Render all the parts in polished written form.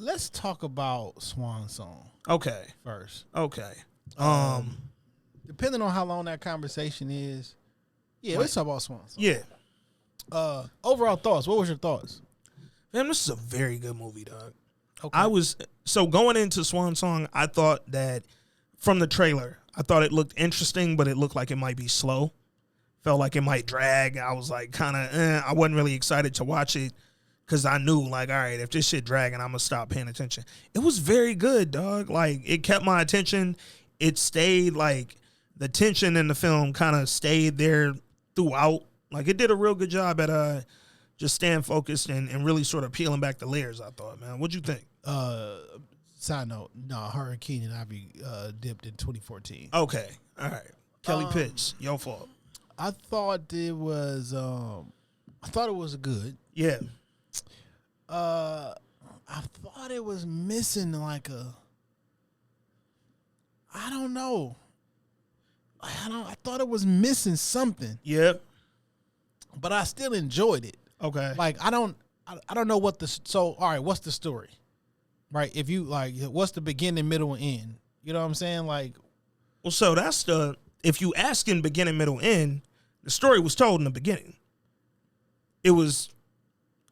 let's talk about Swan Song Okay. first. Okay. Depending on how long that conversation is, let's talk about Swan Song. Yeah. Overall thoughts. What was your thoughts? Man, this is a very good movie, dog. Okay. So going into Swan Song, I thought that from the trailer, I thought it looked interesting, but it looked like it might be slow. Felt like it might drag. I was like kind of, I wasn't really excited to watch it because I knew like, all right, if this shit dragging, I'm going to stop paying attention. It was very good, dog. Like it kept my attention. It stayed like the tension in the film kind of stayed there throughout. Like it did a real good job at just staying focused and really sort of peeling back the layers, I thought, man. What'd you think? Side note, no, her and Keenan Ivory dipped in 2014. Okay. All right. Kelly Pitts, your fault. I thought it was good. Yeah. I thought it was missing like I don't know. I thought it was missing something. Yep. But I still enjoyed it. Okay. Like I don't know what all right, what's the story? Right? If you like what's the beginning, middle, and end? You know what I'm saying? Like well, so that's if you ask in beginning, middle, end, the story was told in the beginning. It was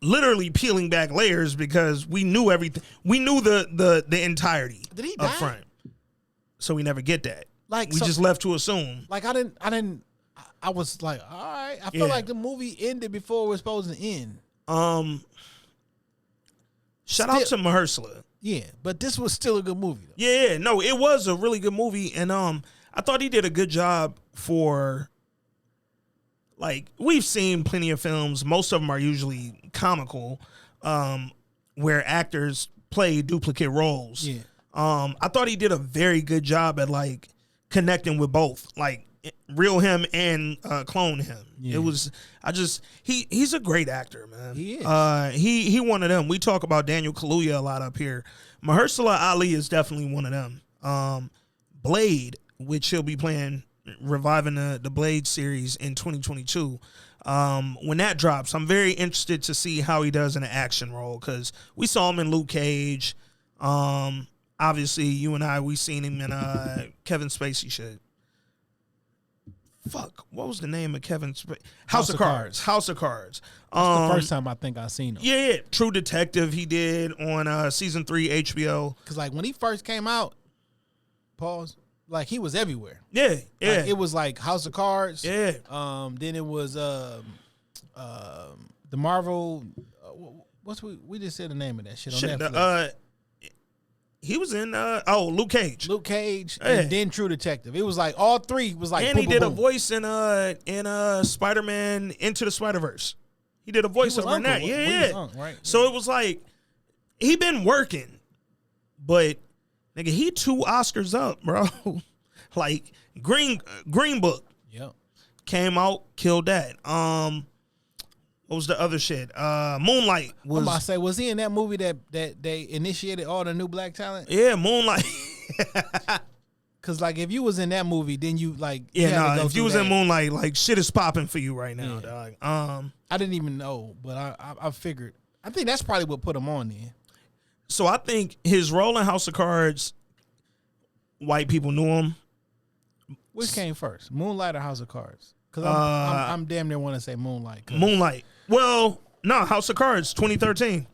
literally peeling back layers because we knew everything. We knew the entirety. Did he die? Up front. So we never get that. Like we just left to assume. Like I was like, all right. I feel like the movie ended before it was supposed to end. Shout out to Mahershala. Yeah, but this was still a good movie though. Yeah, no, it was a really good movie, and I thought he did a good job for. Like we've seen plenty of films, most of them are usually comical, where actors play duplicate roles. Yeah. I thought he did a very good job at like connecting with both, like real him and clone him. Yeah. It was he's a great actor, man. He is. He one of them. We talk about Daniel Kaluuya a lot up here. Mahershala Ali is definitely one of them. Blade, which he'll be playing, reviving the Blade series in 2022. When that drops, I'm very interested to see how he does in an action role because we saw him in Luke Cage. Obviously, you and I, we seen him in Kevin Spacey shit. Fuck, what was the name of Kevin Spacey? House of Cards. House of Cards. That's the first time I think I seen him. Yeah. True Detective he did on season 3 HBO. Because like when he first came out, like he was everywhere. Yeah. Like, it was like House of Cards. Yeah. Then it was the Marvel. We just said the name of that shit on Netflix. He was in Luke Cage. Luke Cage, and then True Detective. It was like all three was like. And boom, he did boom, a voice in Spider-Man Into the Spider-Verse. He did a voice over in that. Yeah. Right. So it was like he been working, but nigga, he 2 Oscars up, bro. Like Green Book. Yep. Came out, killed that. What was the other shit? Moonlight was. I'm about to say, was he in that movie that they initiated all the new black talent? Yeah, Moonlight. Cause like if you was in that movie, then you like if you was in Moonlight, like shit is popping for you right now, dog. I didn't even know, but I figured. I think that's probably what put him on there. So I think his role in House of Cards, white people knew him. Which came first, Moonlight or House of Cards? Because I'm damn near want to say Moonlight. Moonlight. Well, no, House of Cards 2013.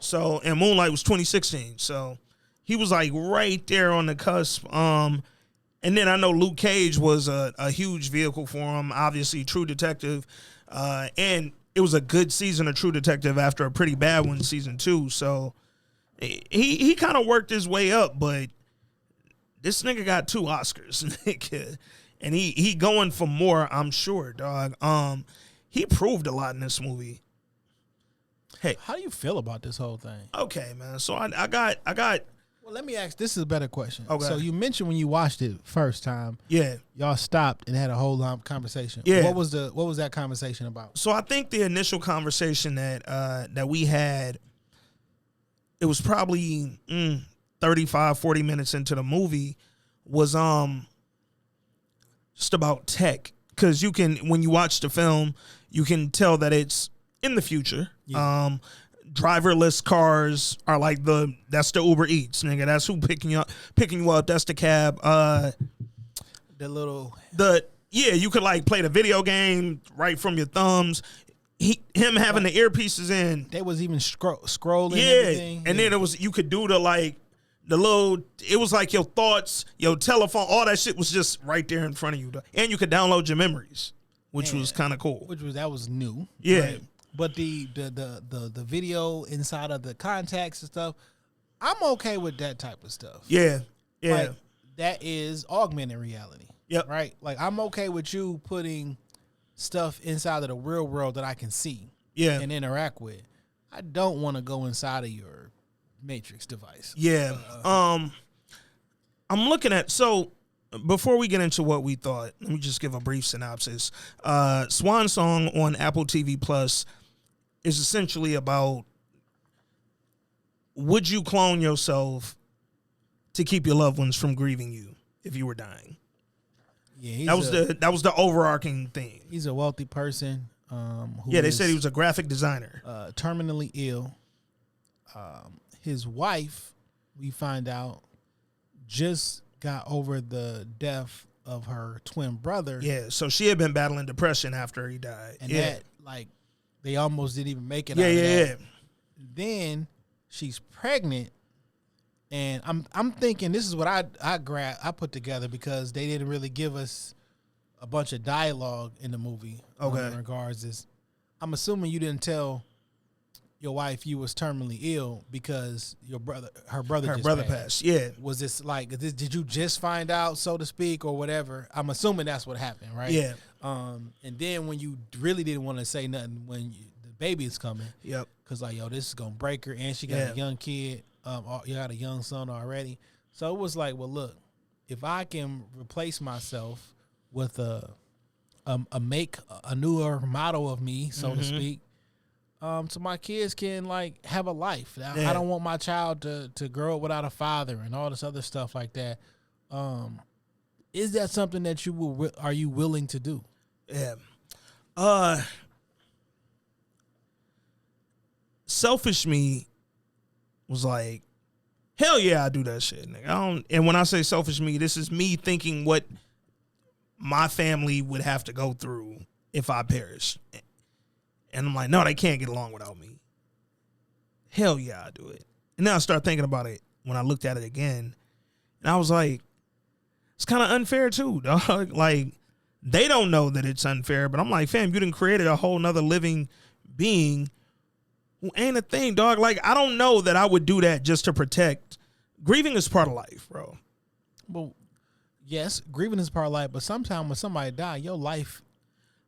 So and Moonlight was 2016. So he was like right there on the cusp. And then I know Luke Cage was a huge vehicle for him. Obviously, True Detective, and it was a good season of True Detective after a pretty bad one, season 2. So he kind of worked his way up, but this nigga got 2 Oscars, nigga. And he going for more, I'm sure, dog. He proved a lot in this movie. Hey, how do you feel about this whole thing? Okay, man. So I got. Well, let me ask. This is a better question. Okay. So you mentioned when you watched it first time. Yeah. Y'all stopped and had a whole long conversation. Yeah. What was that conversation about? So I think the initial conversation that we had, it was probably 35, 40 minutes into the movie, was just about tech. Because when you watch the film, you can tell that it's in the future. Yeah. driverless cars are like that's the Uber Eats, nigga. That's who picking you up. That's the cab. You could like play the video game right from your thumbs. Him having the earpieces in. They was even scrolling. Yeah, everything. And then you could do it was like your thoughts, your telephone, all that shit was just right there in front of you. And you could download your memories, which was kind of cool. That was new. Yeah. Right? But the video inside of the contacts and stuff, I'm okay with that type of stuff. Yeah. Yeah. Like, that is augmented reality. Yep. Right? Like, I'm okay with you putting stuff inside of the real world that I can see and interact with. I don't want to go inside of your Matrix device. Yeah. I'm looking at, so before we get into what we thought, let me just give a brief synopsis. Swan Song on Apple TV Plus is essentially about, would you clone yourself to keep your loved ones from grieving you if you were dying? Yeah, that was the overarching thing. He's a wealthy person. They said he was a graphic designer. Terminally ill. His wife, we find out, just got over the death of her twin brother. Yeah, so she had been battling depression after he died. And that, like, they almost didn't even make it out of that. Yeah. Then she's pregnant. And I'm thinking this is what I put together because they didn't really give us a bunch of dialogue in the movie. Okay. In regards this, I'm assuming you didn't tell your wife you was terminally ill because her brother passed. Yeah. Was this like did you just find out, so to speak, or whatever? I'm assuming that's what happened, right? Yeah. And then when you really didn't want to say nothing when the baby is coming. Yep. Because like, yo, this is gonna break her, and she got a young kid. You got a young son already. So it was like, well, look, if I can replace myself with a newer model of me, so to speak, so my kids can like have a life. I don't want my child to grow up without a father and all this other stuff like that. Is that something that are you willing to do? Yeah. Selfish me was like, hell yeah, I do that shit, nigga. And when I say selfish me, this is me thinking what my family would have to go through if I perish. And I'm like, no, they can't get along without me. Hell yeah, I do it. And then I start thinking about it when I looked at it again. And I was like, it's kind of unfair too, dog. Like, they don't know that it's unfair, but I'm like, fam, you done created a whole nother living being who ain't a thing, dog. Like, I don't know that I would do that just to protect. Grieving is part of life, bro. Well, yes, grieving is part of life, but sometimes when somebody die, your life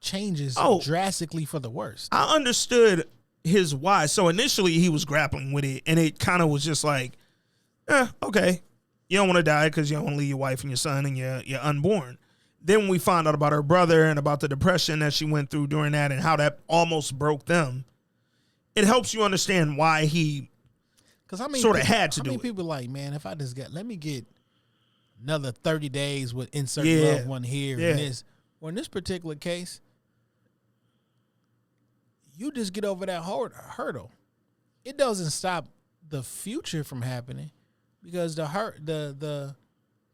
changes drastically for the worst. I understood his why. So initially he was grappling with it, and it kind of was just like, okay, you don't want to die because you don't want to leave your wife and your son and your unborn. Then when we found out about her brother and about the depression that she went through during that and how that almost broke them, it helps you understand why he sort of had to do it. How many people like, man, if I just let me get another 30 days with insert loved one here and this. Or in this particular case, you just get over that hurdle. It doesn't stop the future from happening because the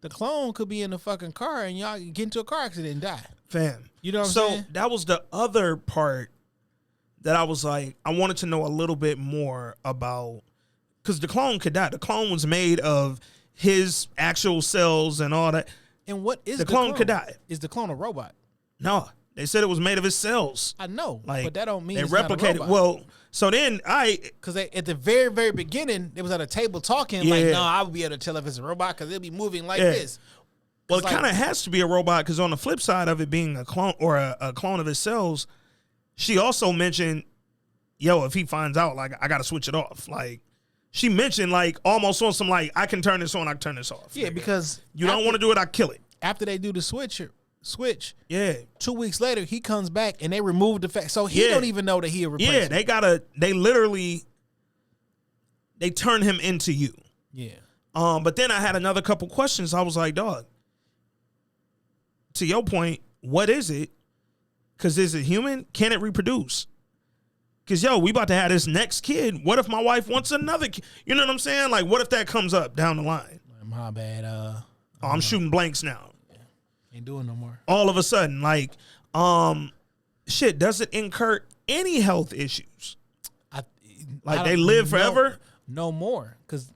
clone could be in the fucking car and y'all get into a car accident and die. Fam. You know what I'm saying? So that was the other part that I was like, I wanted to know a little bit more about, because the clone could die. The clone was made of his actual cells and all that. And what is the clone could die? Is the clone a robot? No, they said it was made of his cells. I know, like, but that don't mean they it's replicated. Not a robot. Well, so then because at the very, very beginning, they was at a table talking like, no, I would be able to tell if it's a robot because it'll be moving like this. Well, it kind of has to be a robot because on the flip side of it being a clone or a clone of his cells, she also mentioned, yo, if he finds out, like, I got to switch it off. Like, she mentioned, like, almost on some, like, I can turn this on, I can turn this off. Yeah, because you don't want to do it, I kill it. After they do the switch, 2 weeks later, he comes back and they remove the fact. So he don't even know that he a replacement. Yeah, they literally turn him into you. Yeah. But then I had another couple questions. I was like, dog, to your point, what is it? Because is it human? Can it reproduce? Because, yo, we about to have this next kid. What if my wife wants another kid? You know what I'm saying? Like, what if that comes up down the line? My bad. I'm shooting blanks now. Yeah. Ain't doing no more. All of a sudden, like, shit, does it incur any health issues? They live forever? No more. Because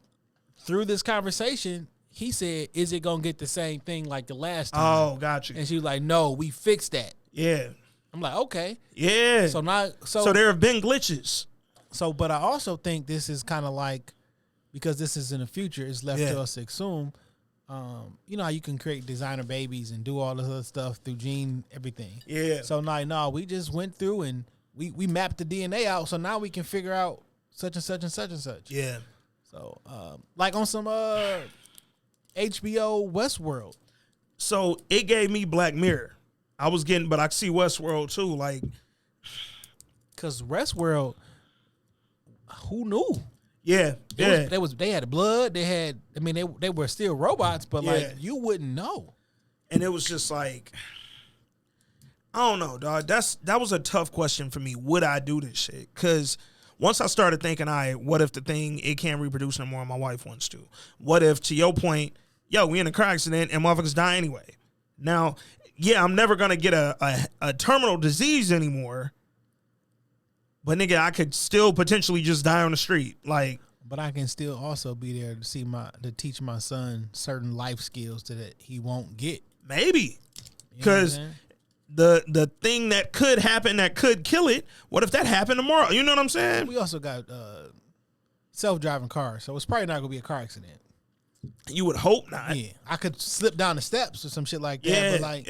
through this conversation, he said, is it going to get the same thing like the last time? Oh, got you. And she was like, no, we fixed that. Yeah. I'm like, okay. Yeah. So there have been glitches. So, but I also think this is kind of like, because this is in the future, it's left to us to assume. You know how you can create designer babies and do all this other stuff through gene everything. Yeah. So no, we just went through and we mapped the DNA out. So now we can figure out such and such and such and such. Yeah. So like on some HBO Westworld. So it gave me Black Mirror. But I see Westworld too. Like, because Westworld, who knew? Yeah, they had the blood. They had. I mean, they were still robots, but like you wouldn't know. And it was just like, I don't know, dog. That was a tough question for me. Would I do this shit? Because once I started thinking, what if the thing it can't reproduce no more and my wife wants to? What if, to your point, we in a car accident and motherfuckers die anyway? Now, I'm never gonna get a terminal disease anymore. But nigga, I could still potentially just die on the street. Like, but I can still also be there to teach my son certain life skills that he won't get. Maybe. Because the thing that could happen that could kill it, what if that happened tomorrow? You know what I'm saying? We also got self-driving cars, so it's probably not going to be a car accident. You would hope not. Yeah. I could slip down the steps or some shit like that. But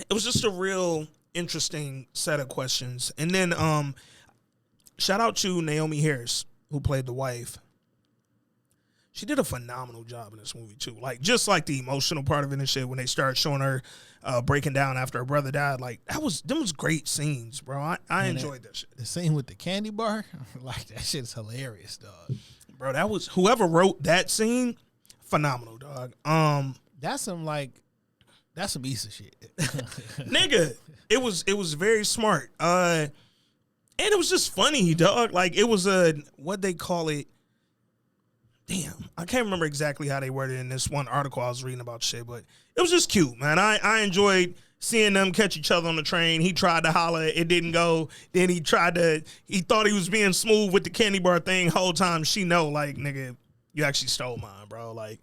it was just a real interesting set of questions. And then shout out to Naomi Harris, who played the wife. She did a phenomenal job in this movie too. Like, just like the emotional part of it and shit, when they started showing her breaking down after her brother died, like them was great scenes, bro. I enjoyed that shit. The scene with the candy bar, like that shit's hilarious, dog. Bro, that was whoever wrote that scene, phenomenal, dog. That's some Issa shit. Nigga, it was very smart. And it was just funny, dog. Like, it was what they call it. Damn, I can't remember exactly how they worded it in this one article I was reading about shit, but it was just cute, man. I enjoyed seeing them catch each other on the train. He tried to holler, it didn't go. Then he thought he was being smooth with the candy bar thing. Whole time she know, like, nigga, you actually stole mine, bro. Like,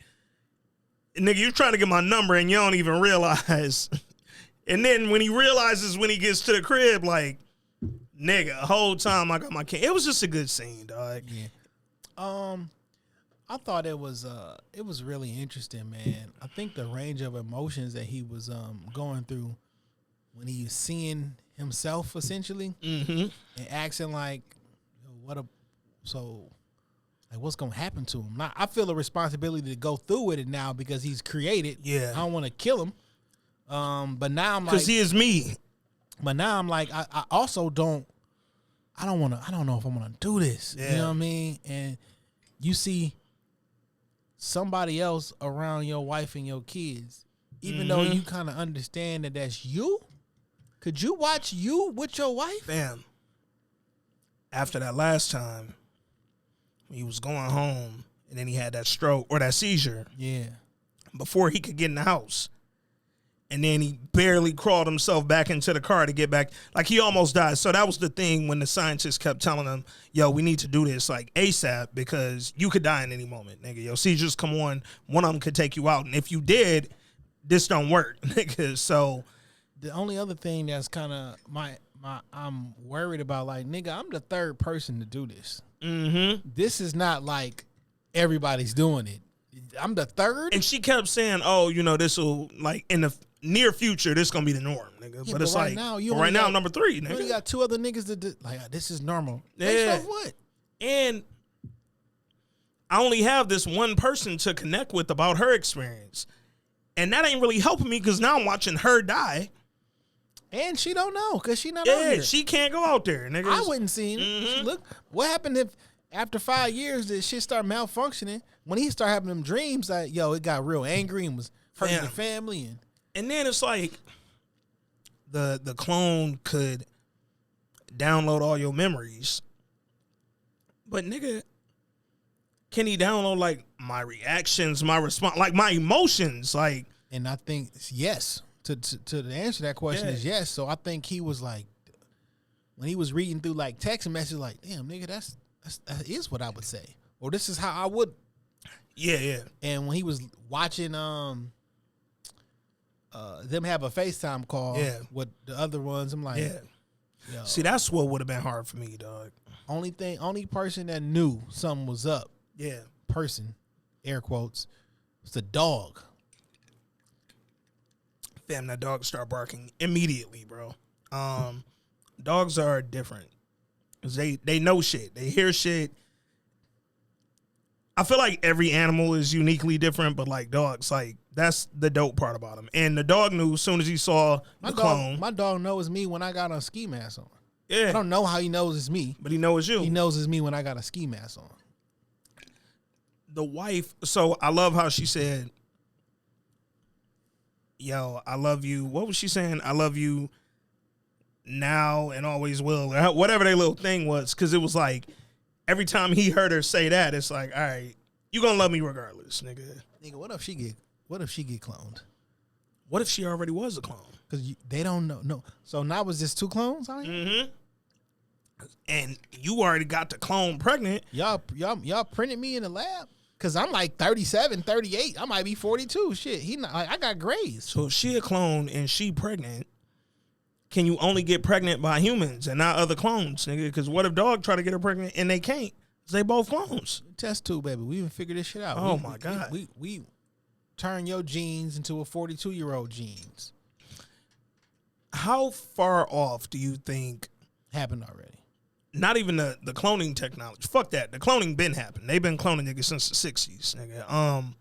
nigga, you trying to get my number and you don't even realize. And then when he realizes when he gets to the crib, like, nigga, whole time I got my candy. It was just a good scene, dog. Yeah. I thought it was really interesting, man. I think the range of emotions that he was going through when he was seeing himself essentially and asking like, what's gonna happen to him? I feel a responsibility to go through with it now because he's created. Yeah, I don't want to kill him. But now I'm like, because he is me. But now I'm like, I also don't. I don't know if I'm gonna do this. Yeah. You know what I mean? And you see somebody else around your wife and your kids, even though you kind of understand that that's you. Could you watch you with your wife? Fam, after that last time, he was going home and then he had that stroke or that seizure. Yeah. Before he could get in the house. And then he barely crawled himself back into the car to get back. Like, he almost died. So that was the thing when the scientists kept telling him, yo, we need to do this like ASAP because you could die in any moment, nigga. Your seizures come on. One of them could take you out. And if you did, this don't work, nigga. So the only other thing that's kind of I'm worried about, like, nigga, I'm the third person to do this. This is not like everybody's doing it. I'm the third. And she kept saying, oh, this will, like, in the near future, this gonna be the norm, nigga. Yeah, but it's right like, now, I'm number 3, nigga. You only got 2 other niggas that do, like, this is normal. Yeah. Based off what? And I only have this one person to connect with about her experience. And that ain't really helping me because now I'm watching her die. And she don't know because she not out here. She can't go out there, nigga. I wouldn't see it. Look, what happened if after 5 years that shit start malfunctioning? When he start having them dreams, like, it got real angry and was hurting the family. And then it's like the clone could, download all your memories. But nigga, can he download like my reactions, my response, like my emotions? Like, and I think yes. To the answer to that question is yes. So I think he was like, when he was reading through like text messages, like, damn, nigga, that is what I would say, or this is how I would. Yeah. And when he was watching them have a FaceTime call with the other ones, I'm like, yo. See, that's what would have been hard for me, dog. Only person that knew something was up, person, air quotes, was the dog. Fam, that dog start barking immediately, bro. Dogs are different. 'Cause they know shit. They hear shit. I feel like every animal is uniquely different, but like dogs, like that's the dope part about them. And the dog knew as soon as he saw the clone. My dog knows me when I got a ski mask on. Yeah. I don't know how he knows it's me. But he knows you. He knows it's me when I got a ski mask on. The wife, so I love how she said, yo, I love you. What was she saying? I love you now and always will. Or whatever their little thing was. Because it was like, every time he heard her say that, it's like, all right, you gonna love me regardless, nigga. Nigga, what if she get cloned? What if she already was a clone? Because they don't know. No. So now was this 2 clones out here? Mm-hmm. And you already got the clone pregnant. Y'all printed me in the lab? Because I'm like 37, 38. I might be 42. Shit, I got grays. So if she a clone and she pregnant, can you only get pregnant by humans and not other clones, nigga? Because what if dog try to get her pregnant and they can't? Because they both clones. Test tube, baby. We even figured this shit out. Oh, my God. We turn your genes into a 42-year-old genes. How far off do you think? Happened already. Not even the cloning technology. Fuck that. The cloning been happening. They've been cloning niggas since the 60s, nigga.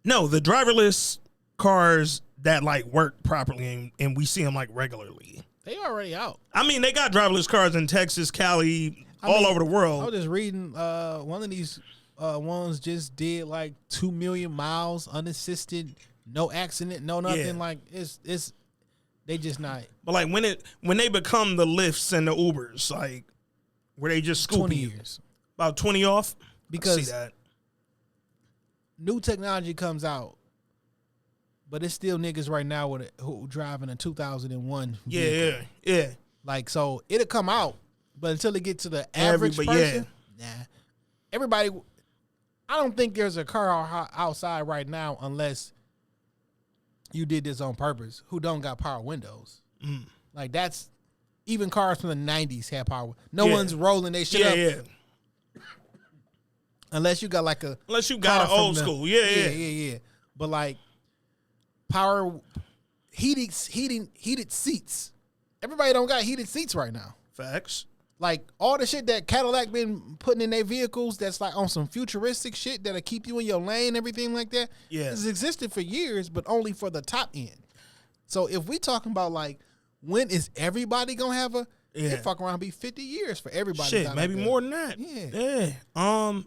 No, the driverless cars that like work properly and we see them like regularly. They already out. I mean, they got driverless cars in Texas, Cali, all over the world. I was just reading one of these ones just did like 2 million miles unassisted, no accident, no nothing. Yeah. Like it's they just not. But like when they become the Lyfts and the Ubers, like where they just scoop 20 you. years. About 20 off. Because I see that. New technology comes out, but it's still niggas right now who driving a 2001 vehicle. Yeah. Like, so it'll come out, but until it get to the average person, everybody. I don't think there's a car outside right now unless you did this on purpose, who don't got power windows. Like, that's, even cars from the 90s had power. No one's rolling they shit up. Yeah. Unless you got like a... Unless you got an old school. Yeah. But like, power, heated seats. Everybody don't got heated seats right now. Facts. Like, all the shit that Cadillac been putting in their vehicles that's like on some futuristic shit that'll keep you in your lane, everything like that. Yeah. It's existed for years, but only for the top end. So if we talking about like, when is everybody gonna have it fuck around be 50 years for everybody. Shit, maybe like more than that. Yeah.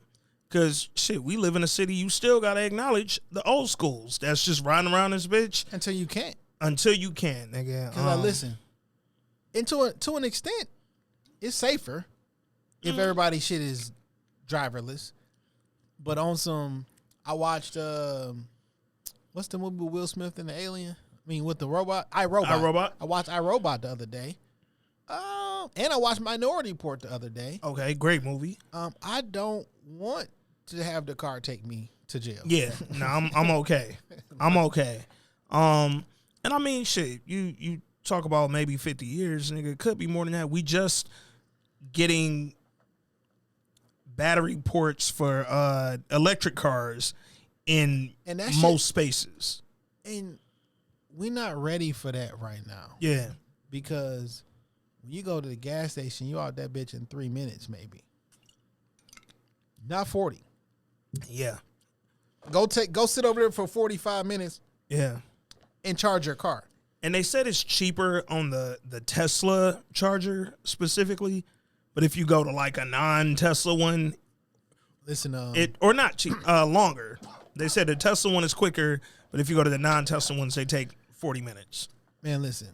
Cause shit, we live in a city, you still gotta acknowledge the old schools that's just riding around this bitch. Until you can't. Until you can, nigga. Cause listen, and to an extent, it's safer if everybody's shit is driverless. But on some, I watched what's the movie with Will Smith and the alien? I mean, with the robot, iRobot. I watched iRobot the other day. And I watched Minority Report the other day. Okay, great movie. I don't want to have the car take me to jail. Yeah, no, I'm okay. I'm okay. And I mean, shit, you talk about maybe 50 years, nigga. It could be more than that. We just getting battery ports for electric cars in most spaces. And we're not ready for that right now. Yeah. Because when you go to the gas station, you out that bitch in 3 minutes, maybe. Not 40. Yeah. Go sit over there for 45 minutes. Yeah. And charge your car. And they said it's cheaper on the Tesla charger specifically, but if you go to like a non-Tesla one, listen, or not cheap, longer. They said the Tesla one is quicker, but if you go to the non-Tesla ones, they take 40 minutes. Man, listen.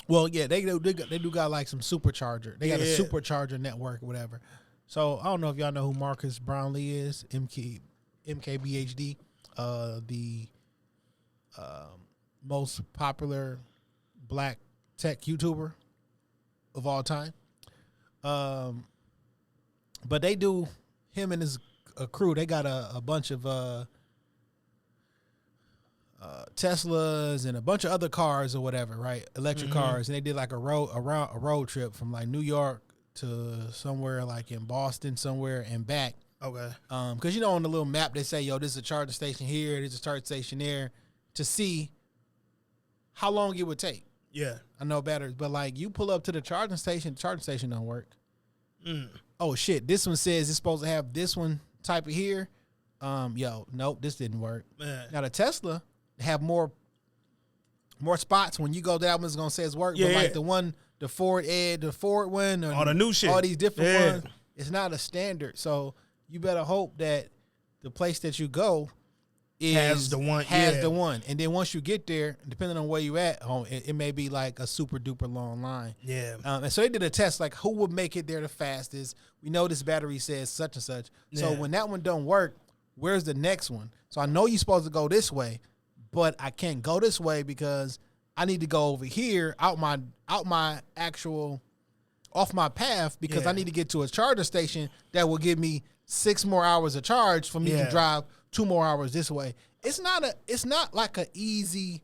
Well, yeah, they do got like some supercharger. They got a supercharger network or whatever. So I don't know if y'all know who Marcus Brownlee is, MKBHD, the most popular black tech YouTuber of all time. But they do, him and his crew, they got a bunch of Teslas and a bunch of other cars or whatever, right? Electric cars, and they did like a road trip from like New York to somewhere like in Boston somewhere and back. Okay. Because you know on the little map they say, yo, this is a charging station here, this is a charging station there, to see how long it would take. Yeah. I know batteries, but like you pull up to the charging station don't work. Oh shit, this one says it's supposed to have this one type of here. Nope, this didn't work. Man. Now the Tesla have more spots when you go, that one's gonna say it's work. Yeah, but like the Ford one, or all the new shit, all these different ones, it's not a standard. So you better hope that the place that you go has the one. And then once you get there, depending on where you at, it may be like a super duper long line. Yeah. And so they did a test, like who would make it there the fastest. We know this battery says such and such. So when that one don't work, where's the next one? So I know you're supposed to go this way, but I can't go this way because I need to go over here off my path because I need to get to a charger station that will give me 6 more hours of charge for me to drive 2 more hours this way. It's not like a easy.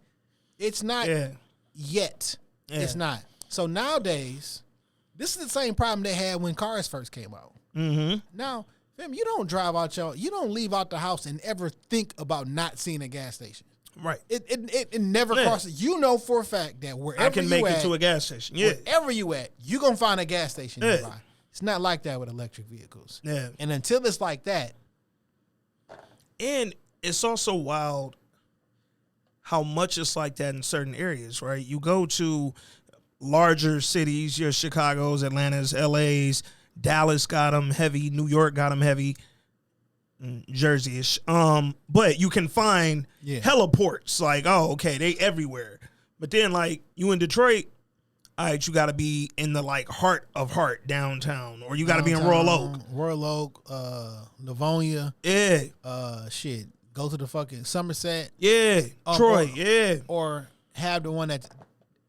It's not yet. Yeah. It's not. So nowadays, this is the same problem they had when cars first came out. Mm-hmm. Now, fam, you don't leave out the house and ever think about not seeing a gas station. Right. It never crosses. You know for a fact that wherever I can make it to a gas station. Yeah. Wherever you at, you're going to find a gas station nearby. It's not like that with electric vehicles. Yeah. And until it's like that. And it's also wild how much it's like that in certain areas, right? You go to larger cities, your Chicago's, Atlanta's, LA's, Dallas got them heavy, New York got them heavy, Jersey-ish. But you can find heliports, like, oh, okay, they everywhere. But then, like, you in Detroit, all right, you got to be in the, like, heart of heart downtown, or you got to be in Royal Oak. Royal Oak, Livonia. Yeah. Shit. Go to the fucking Somerset. Yeah. Troy, Or have the one that's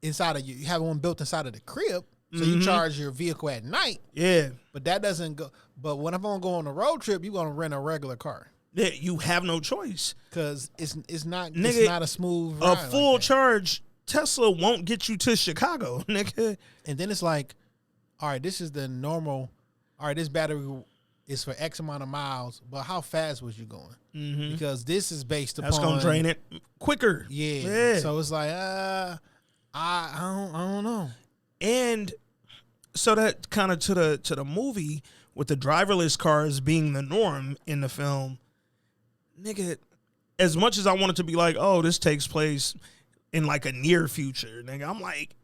inside of you. You have one built inside of the crib, so you charge your vehicle at night. Yeah. But that doesn't go. But when I'm going to go on a road trip, you're going to rent a regular car. Yeah, you have no choice. Because it's not a smooth ride. A full like charge Tesla won't get you to Chicago, nigga. And then it's like, all right, this is the normal. All right, this battery is for X amount of miles, but how fast was you going? Mm-hmm. Because this is based upon. That's gonna drain it quicker. Yeah. So it's like, I don't know. And so that kind of to the movie with the driverless cars being the norm in the film, nigga. As much as I want it to be like, oh, this takes place in like a near future, nigga, I'm like,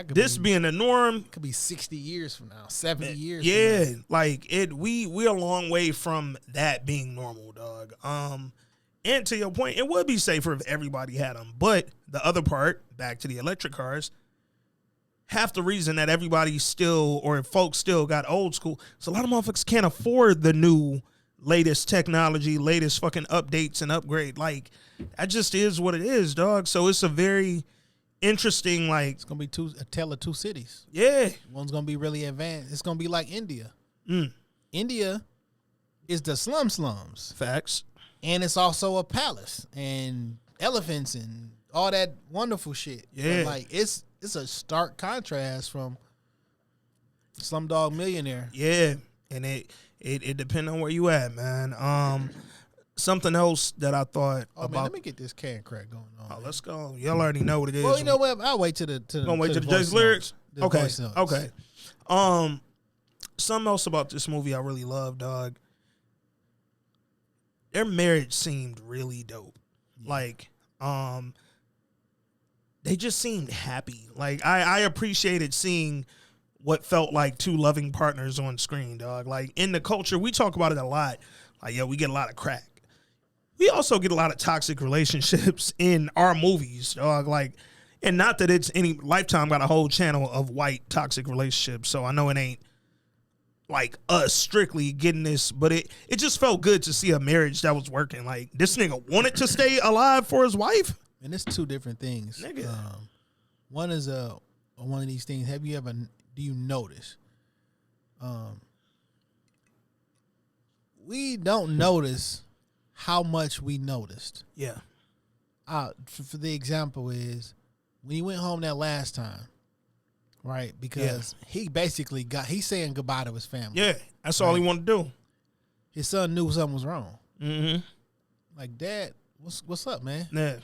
this being the norm could be 60 years from now, 70 years. Yeah, from now. like we're a long way from that being normal, dog. And to your point, it would be safer if everybody had them. But the other part, back to the electric cars, half the reason that everybody still, or folks still got old school, so a lot of motherfuckers can't afford the new latest technology, latest fucking updates and upgrade. Like, that just is what it is, dog. So it's a very interesting, like, it's gonna be a tale of two cities. Yeah. One's gonna be really advanced. It's gonna be like India. India is the slums. Facts. And it's also a palace and elephants and all that wonderful shit. Yeah. But like it's a stark contrast from Slumdog Millionaire. Yeah. And it depends on where you at, man. Something else that I thought about. Man, let me get this can crack going on. Oh, let's go. Y'all already know what it is. Well, you know what? I'll wait to the Jay's lyrics. Okay. Okay. Something else about this movie I really love, dog. Their marriage seemed really dope. Yeah. Like, they just seemed happy. Like, I appreciated seeing what felt like two loving partners on screen, dog. Like, in the culture, we talk about it a lot. Like, we get a lot of crack. We also get a lot of toxic relationships in our movies, dog. Like, And not that it's any Lifetime got a whole channel of white toxic relationships, so I know it ain't like us strictly getting this, but it just felt good to see a marriage that was working. Like, this nigga wanted to stay alive for his wife. And it's two different things. Nigga. One is one of these things. Do you notice? We don't notice how much we noticed. Yeah. For the example is when he went home that last time, right? Because he basically he's saying goodbye to his family. Yeah, that's all he wanted to do. His son knew something was wrong. Mm-hmm. Like, Dad, what's up, man? Yeah.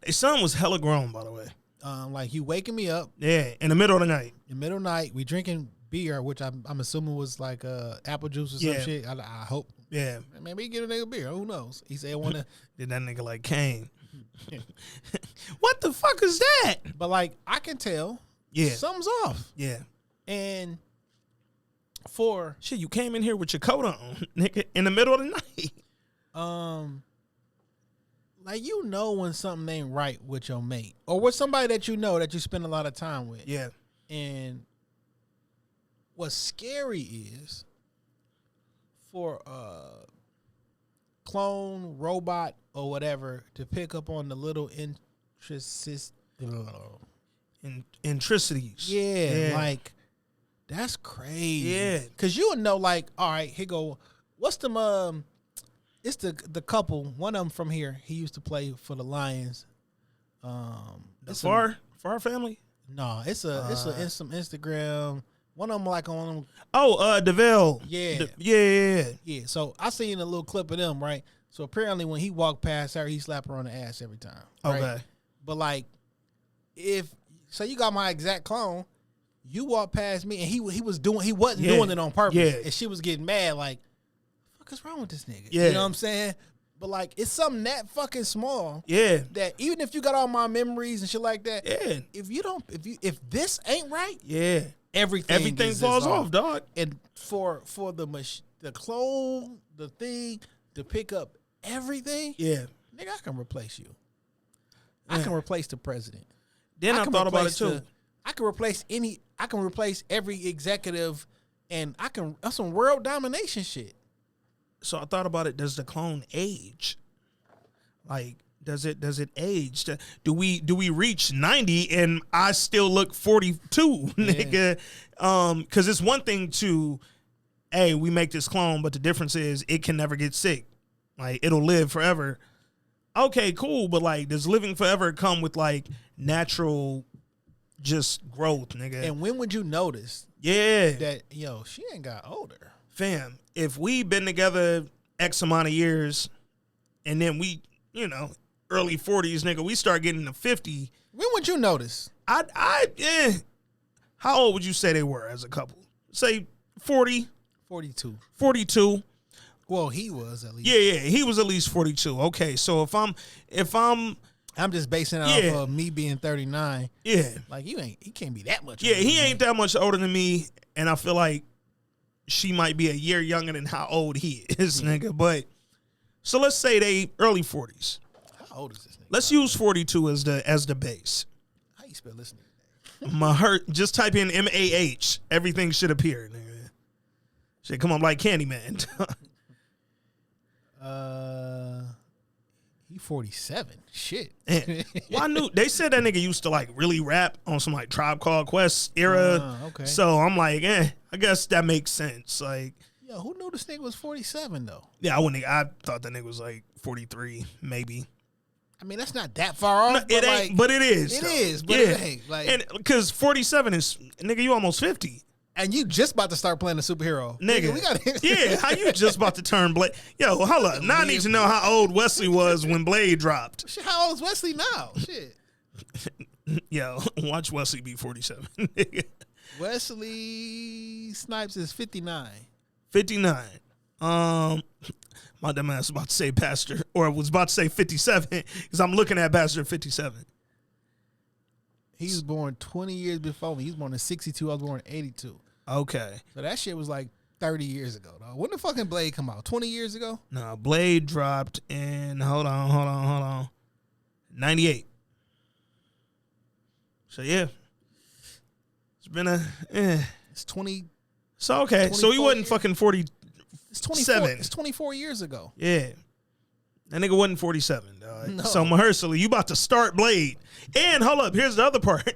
His son was hella grown, by the way. Like, you waking me up. Yeah, in the middle of the night. In the middle of the night, we drinking beer, which I'm assuming was like apple juice or some shit. I hope. Yeah. Maybe he get a nigga beer. Who knows? He said, I want to. Did that nigga like Kane? What the fuck is that? But, like, I can tell. Yeah. Something's off. Yeah. And shit, you came in here with your coat on, nigga, in the middle of the night. Like, you know when something ain't right with your mate or with somebody that you know that you spend a lot of time with. Yeah. And what's scary is for a clone, robot, or whatever to pick up on the little Intricities. Yeah, like, that's crazy. Yeah. Because you would know, like, all right, here go, what's them, it's the couple, one of them from here, he used to play for the Lions. The Far family? No, it's some Instagram. One of them like on them. Oh, DeVille. Yeah. Yeah. So I seen a little clip of them, right? So apparently when he walked past her, he slapped her on the ass every time. Right? Okay. But like, so you got my exact clone, you walked past me and he wasn't doing it on purpose. Yeah. And she was getting mad like, what the fuck is wrong with this nigga? Yeah. You know what I'm saying? But like, it's something that fucking small. Yeah. That even if you got all my memories and shit like that. Yeah. If this ain't right. Yeah. Everything falls off, dog. And for the clone, the thing to pick up everything. Yeah. Nigga, I can replace you. I can replace the president. Then I thought about it too. I can replace every executive, and that's some world domination shit. So I thought about it. Does the clone age? Like, does it age? Do we reach 90 and I still look 42, nigga? Because it's one thing to, hey, we make this clone, but the difference is it can never get sick. Like, it'll live forever. Okay, cool, but like, does living forever come with like natural just growth, nigga? And when would you notice? Yeah, that she ain't got older, fam. If we been together X amount of years, and then we, early 40s, nigga, we start getting to 50. When would you notice? How old would you say they were as a couple? Say 40, 42. 42. Well, he was at least. Yeah, he was at least 42. Okay, so if I'm just basing it off of me being 39. Yeah. Like, he can't be that much older. Yeah, he than ain't that much older than me, and I feel like she might be a year younger than how old he is, nigga. But so let's say they early 40s. How old is this nigga? Let's use 42 as the base. How you spell this nigga? Just type in MAH. Everything should appear, nigga. Shit come up like Candyman. He 47. Shit. Well, I knew they said that nigga used to like really rap on some like Tribe Called Quest era. Okay. So I'm like, I guess that makes sense. Like, yo, who knew this nigga was 47 though? Yeah, I thought that nigga was like 43, maybe. I mean, that's not that far off. No, it ain't, but it is. It is, but it ain't. Like, and because 47 is, nigga, you almost 50. And you just about to start playing a superhero. Nigga. We gotta Yeah, how you just about to turn Blade? Yo, hold up. Now I need to know how old Wesley was when Blade dropped. Shit, how old is Wesley now? Shit. Yo, watch Wesley be 47. Wesley Snipes is 59. 59. My dumb ass was about to say Pastor, or was about to say 57, because I'm looking at Pastor 57. He was born 20 years before me. He was born in 62. I was born in 82. Okay. So that shit was like 30 years ago, though. When did fucking Blade come out? 20 years ago? No, Blade dropped in, hold on. 98. So yeah, it's been a. It's 20. So okay, so he wasn't fucking 40. It's 24. It's 24 years ago. Yeah. That nigga wasn't 47, dog. No. So Mahershala, you about to start Blade. And hold up, here's the other part.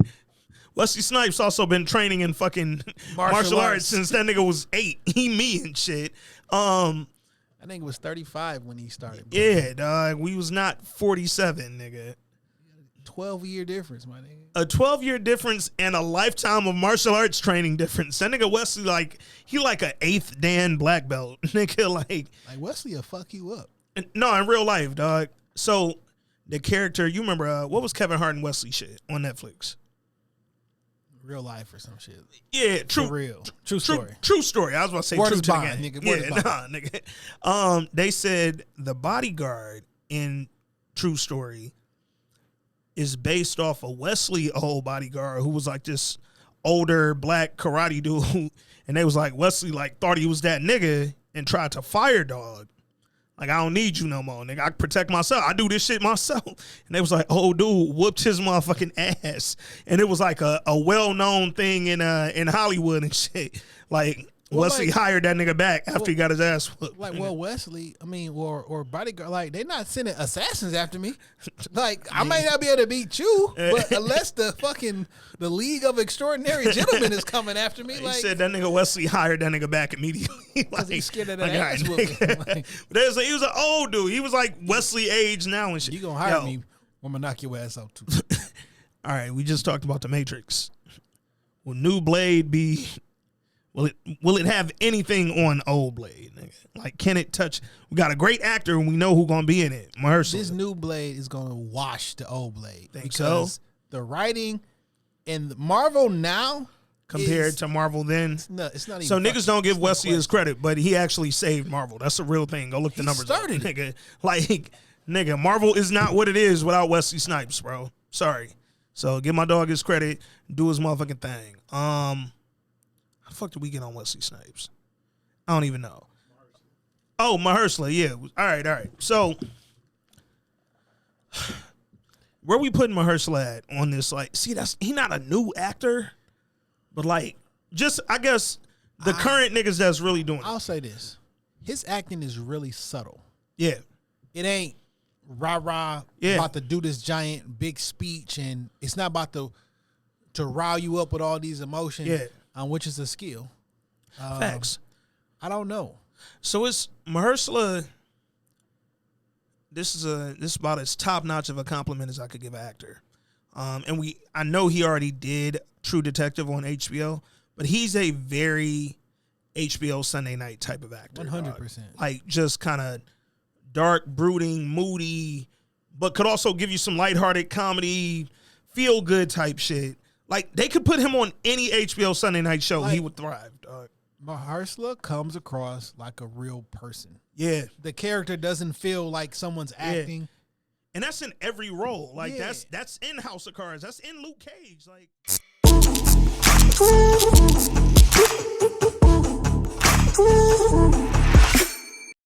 Wesley Snipes also been training in fucking martial arts since that nigga was 8. He me and shit. I think it was 35 when he started. Yeah, dog. We was not 47, nigga. 12-year difference, my nigga. A 12-year difference and a lifetime of martial arts training difference. That nigga Wesley, like, he like a 8th Dan black belt. Nigga, like Wesley will fuck you up. No, in real life, dog. So the character, you remember, what was Kevin Hart and Wesley shit on Netflix? Real life or some shit. Yeah, true. For real. True story. True story. I was about to say word true is to bond, the game. nigga. Word is bond. Nigga. They said the bodyguard in True Story is based off of Wesley, old bodyguard, who was like this older black karate dude. And they was like, Wesley like thought he was that nigga and tried to fire dog. Like, I don't need you no more, nigga. I can protect myself. I do this shit myself. And they was like, oh, dude, whooped his motherfucking ass. And it was like a well-known thing in Hollywood and shit. Like, Wesley hired that nigga back after he got his ass whooped. Like, well, Wesley, I mean, or bodyguard, like, they not sending assassins after me. Like, I may not be able to beat you, but unless the League of Extraordinary Gentlemen is coming after me, he like, said that nigga Wesley hired that nigga back immediately. Because he's scared of that ass whooping. Like, he was an old dude. He was like Wesley age now and shit. You gonna hire me, I'm gonna knock your ass out too. All right, we just talked about The Matrix. Will new Blade be... Will it have anything on old Blade? Nigga? Like, can it touch? We got a great actor, and we know who's gonna be in it. Mahershala. This new Blade is gonna wash the old Blade. Think so? The writing and Marvel now compared to Marvel then, it's not even. So niggas don't give Wesley his credit, but he actually saved Marvel. That's a real thing. Go look the numbers up, nigga. Like, nigga, Marvel is not what it is without Wesley Snipes, bro. Sorry. So give my dog his credit. Do his motherfucking thing. How the fuck did we get on Wesley Snipes? I don't even know. Oh, Mahershala, yeah. All right. So, where we putting Mahershala at on this? Like, see, he not a new actor, but like, just I guess the current niggas that's really doing it. I'll say this: his acting is really subtle. Yeah, it ain't rah about to do this giant big speech, and it's not about to rile you up with all these emotions. Yeah. Which is a skill. Facts. I don't know. So it's Mahershala. This is about as top notch of a compliment as I could give an actor. And I know he already did True Detective on HBO, but he's a very HBO Sunday night type of actor. 100%. Like, just kind of dark, brooding, moody, but could also give you some lighthearted comedy, feel good type shit. Like, they could put him on any HBO Sunday night show. Like, he would thrive, dog. Mahershala comes across like a real person. Yeah. The character doesn't feel like someone's acting. Yeah. And that's in every role. Like, that's in House of Cards. That's in Luke Cage. Like...